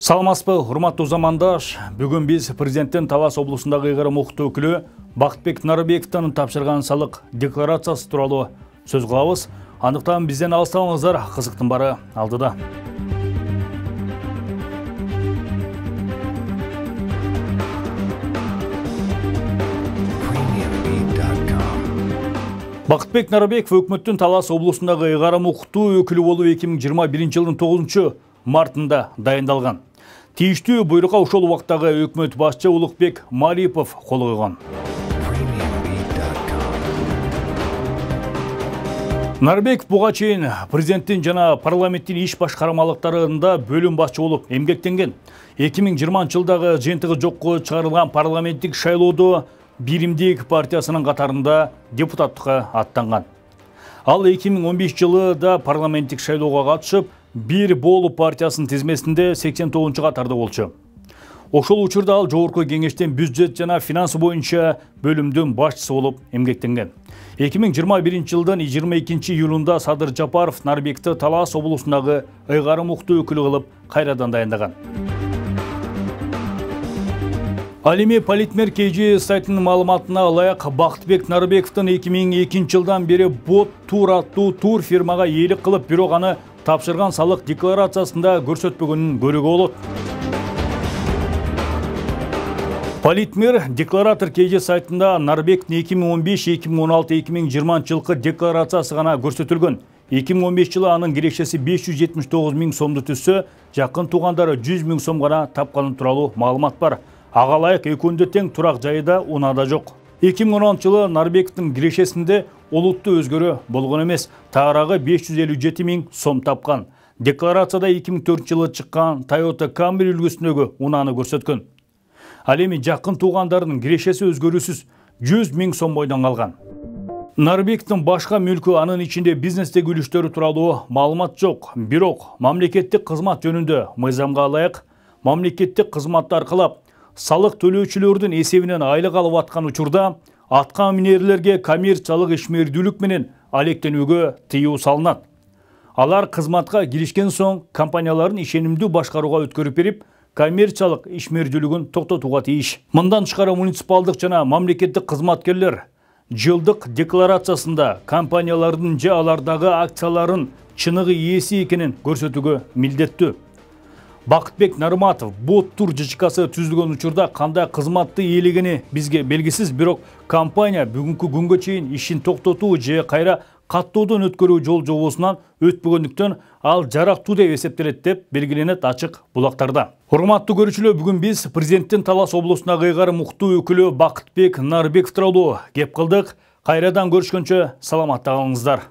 Саламатсызбы, урматтуу замандаш. Бүгүн биз президенттин Талас облусундагы ыйгарым укуктуу өкүлү Бактыбек Нарбековдун тапшырган салык декларациясы тууралуу сөз кылабыз. Андыктан бизден алыстабаңыздар, кызыктын бары алдыда. Бактыбек Нарбеков өкмөттүн Талас облусундагы ыйгарым укуктуу өкүлү болуп 2021 жылдын 9 мартында дайындалган. Тийиштүү буйрукка ошол убактагы өкмөт башчы Улукбек Марипов кол койгон. Нарбеков буга чейин президенттин жана парламенттин иш башкармалыктарында бөлүм башчы болуп эмгектенген. 2020 жылдагы жыйынтыгы жокко чыгарылган парламенттик шайлоодо Биримдик партиясынын катарында депутаттыкка аттанган. Ал 2015 жылыда парламенттик шайлоого катышып, Бир болу партиясынын тизмесинде 89 катарда болчу. Ошол учурда ал жогорку кеңештен бюджет жана финансы боюнча бөлүмдүн башчысы болуп эмгектенген. 2021 жылдын 22 июлунда Садыр Жапаров Нарбековду Талас облусундагы ыйгарым укуктуу өкүлү кылып кайрадан дайындаган. Ал эми Политмер KG сайтынын маалыматына ылайык Бактыбек Нарбековдун 2002 жылдан бери Бот Тур аттуу тур фирмага ээлик кылып, бирок аны тапшырган салык декларациясында көрсөтпөгөнүн көрүүгө болот. Политмер декларатор KG сайтында Нарбековдун 2015, 2016, 2020 жылкы декларациясы гана көрсөтүлгөн. 2015 жылы анын кирешеси 579 000 сомду түзсө, жакын туугандары 100 000 сом гана тапканы тууралуу маалымат бар. Ага ылайык экөөндө тең турак жайы да унаада жок. 2016 жылы Нарбековдун кирешесинде олуттуу өзгөрүү болгон эмес, таарагы 557 000 сом тапкан. Декларацияда 2004 жылы чыккан Toyota Camry үлгүсүндөгү унааны көрсөткөн. Ал эми жакын туугандарынын кирешеси өзгөрүүсүз 100 000 сом бойдон калган. Нарбековдун башка мүлкү, анын ичинде бизнестеги үлүштөрү тууралуу маалымат жок. Бирок мамлекеттик кызмат жөнүндө мыйзамга ылайык мамлекеттик кызматты аркылап салык төлөөчүлөрдүн эсебинен айлык алып аткан учурда атка минерлерге коммерциялык ишмердүүлүк менен алектенүүгө тыюу салынат. Алар кызматка киришкен соң компанияларын ишенимдүү башкарууга өткөрүп берип, коммерциялык ишмердүүлүгүн токтотууга тийиш. Мындан тышкары муниципалдык жана мамлекеттик кызматкерлер жылдык декларациясында компаниялардын же алардагы акцияларын чыныгы ээси экенин көрсөтүүгө милдеттүү. Бактыбек Нарматов Бот Тур ЖЧКсы түзүлгөн учурда кандай кызматты ээлегени бизге белгисиз, бирок компания бүгүнкү күнгө чейин ишин токтотуу же кайра каттоодон өткөрүү жол жобосунан өтпөгөндүктөн ал жарактуу деп эсептелет деп белгиленет ачык булактарда. Урматтуу көрүүчүлөр, бүгүн биз президенттин Талас облусундагы ыйгарым укуктуу өкүлү Бактыбек Нарбеков тууралуу кеп кылдык. Кайрадан көрүшкөнчө саламатта калыңыздар.